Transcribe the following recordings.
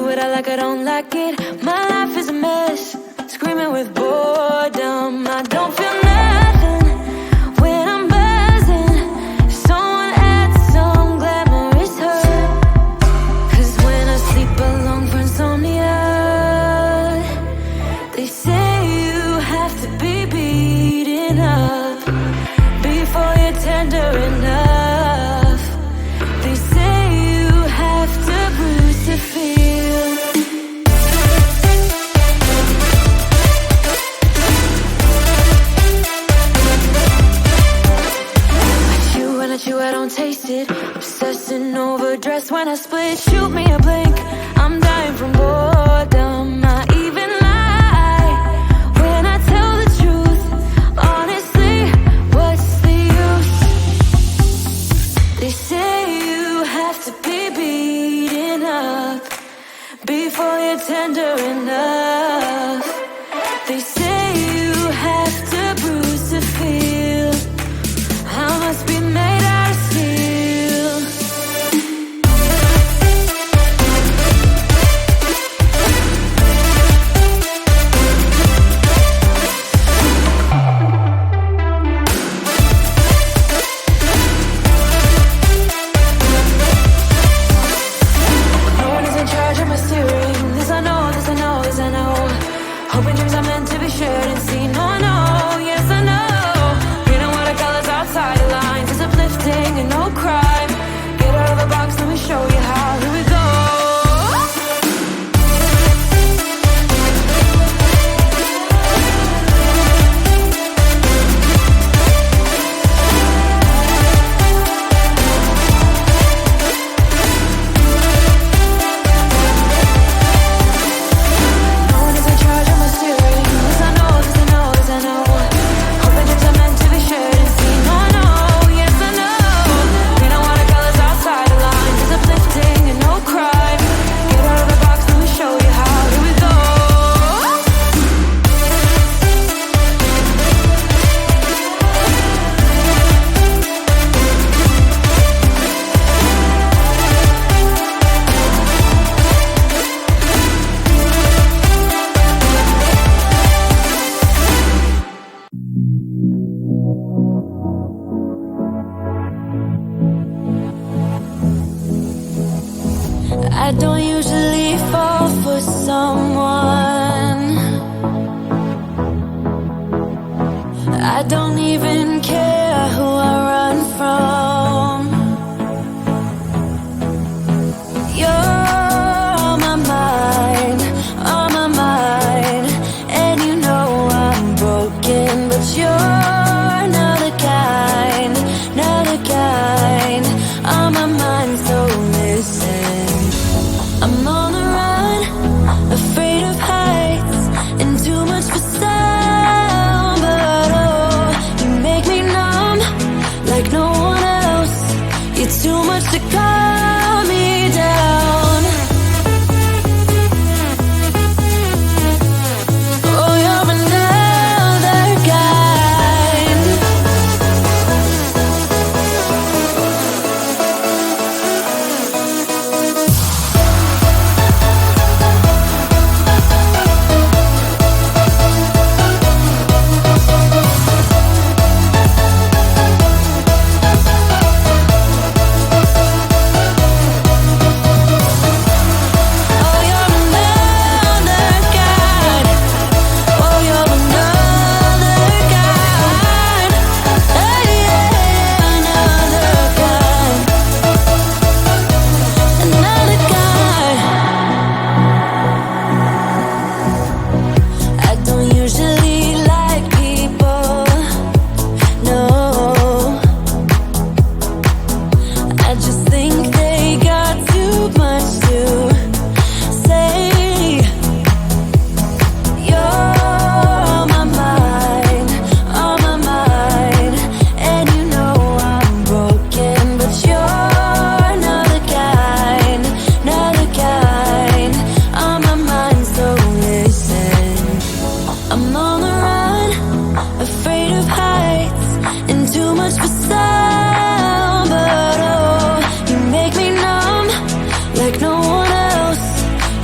do it, I like, I don't like it. My life is a mess, screaming with boredom. I don't feel nothing when I'm buzzing. Someone adds some glamorous hurt. 'Cause when I sleep alone for insomnia, they say you have to be beaten up before you're tender enough. They say you have to bruise to feel. I chew, I don't taste it. Obsessing over dress when I split. Shoot me a blink, I'm dying from boredom. I even lie when I tell the truth. Honestly, what's the use? They say you have to be beaten up before you're tender enough. They say you have to bruise to feel. I must be made out of steel. No one is in charge of my steering. This I know, this I know, this I know. Hoping dreams are meant to be shared and seen. No, I know, yes I know. Reading watercolors outside the lines is uplifting and no crime. Get out of the box, let me show you how. Here we go. No one is in charge of my steering. This I know, this I know, this I know. Hoping dreams are meant to be shared and seen. No, I know, yes I know. Reading watercolors outside the lines is uplifting and no crime. Get out of the box, let me show you how. Here we go. I don't usually fall for someone. I don't even care who I run from. You're on my mind, on my mind. And you know I'm broken, but you're not the kind, not the kind. On my mind, so listen. I'm on the run, afraid of heights and too much for sound. But oh, you make me numb like no one else. You're too much to calm me down. Oh, you're another kind.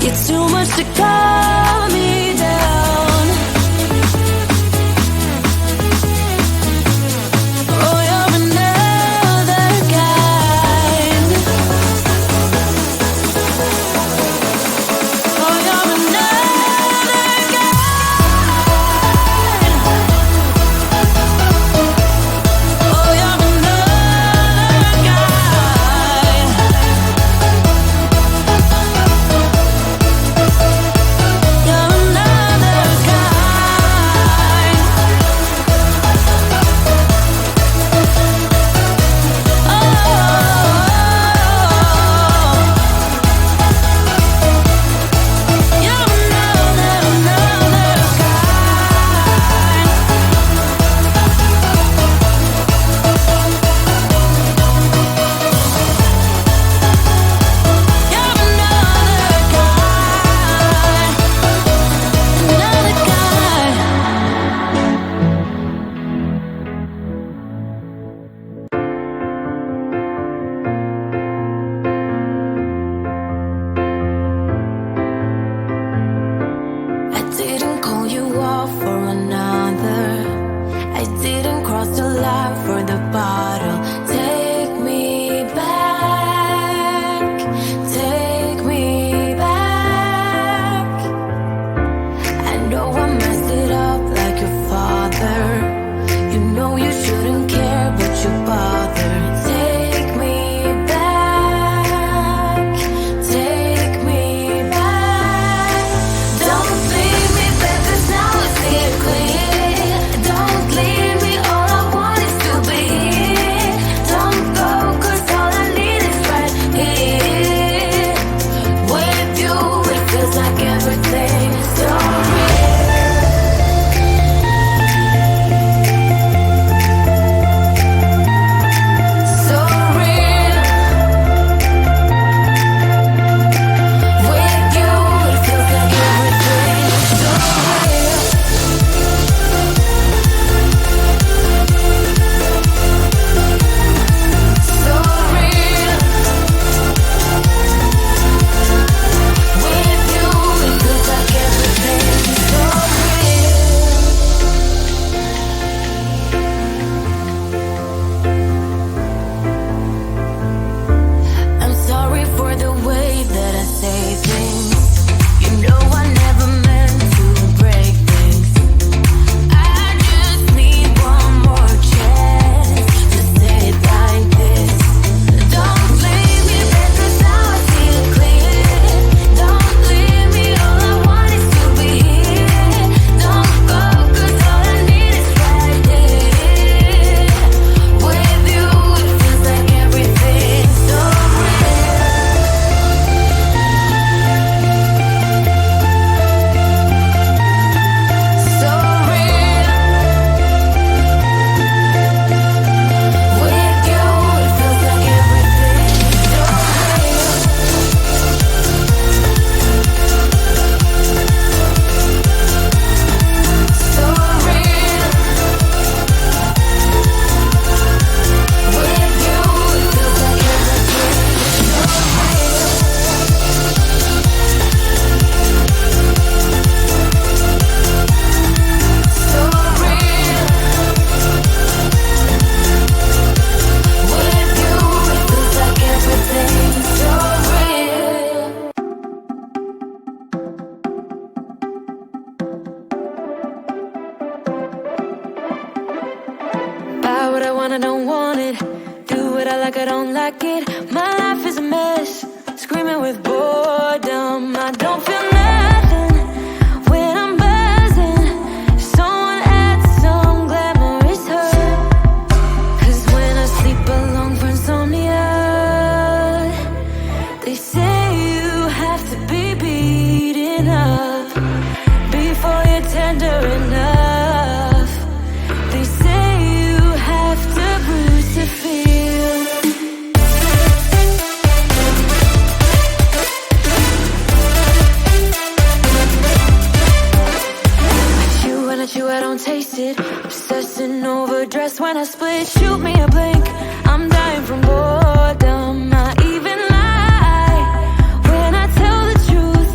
You're too much to calm me down. Oh, you're another kind. Oh, you're another kind. Oh, you're another kind. You're another kind. Oh, you're another kind. You're another kind. Another kind. I didn't call you off for another. I didn't cross the line for the bottle. Take me back. Take me back. I know I messed it up like your father. You know you shouldn't care, but you bother. Take me back. Take me back. Don't leave me back, 'cause now I see it clear. Don't leave me, all I want is to be here. Don't go, 'cause all I need is right here. With you, it feels like everything is so real. So real. With you, it feels like everything is so real. So real. With you, it feels like everything is so real. I'm sorry for the way that I say things. You know I never meant to break things. I just need one more chance to say it like this. Don't leave me back, 'cause now I see it clear. Don't leave me, all I want is to be here. Don't go, 'cause all I need is right here. With you, it feels like everything's so real. So real. With you, it feels like everything's so real. So real. With you, it feels like everything's so real. So real. With you, it feels like everything's so real. Buy what I want, I don't want it. Do what I like, I don't like it. My life is a mess, screaming with boredom. I don't feel nothing when I'm buzzing. Someone add some glamorous hurt. 'Cause when I sleep alone for insomnia, they say you have to be beaten up before you're tender enough. They say you have to bruise to feel. I don't taste it. Obsessing over dress when I split. Shoot me a blank, I'm dying from boredom. I even lie when I tell the truth.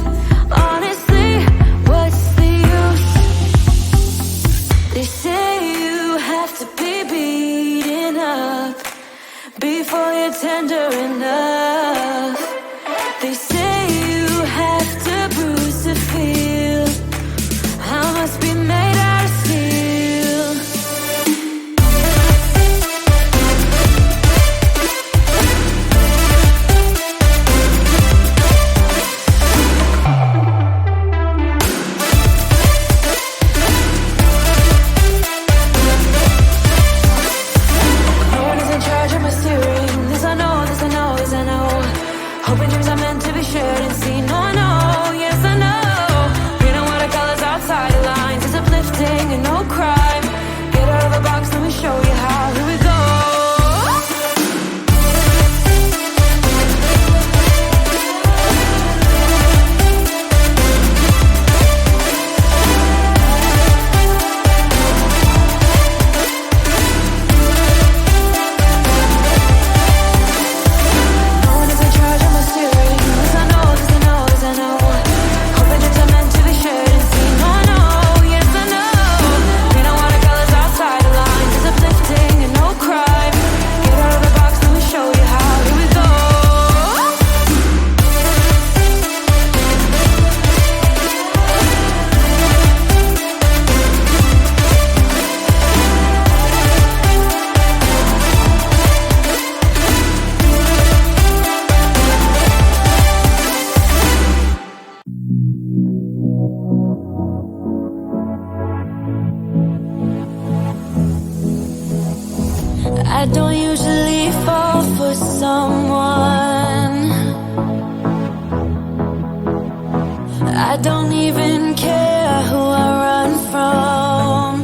I don't even care who I run from.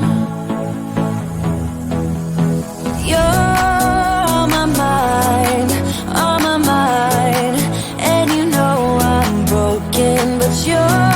You're on my mind, on my mind. And you know I'm broken, but you're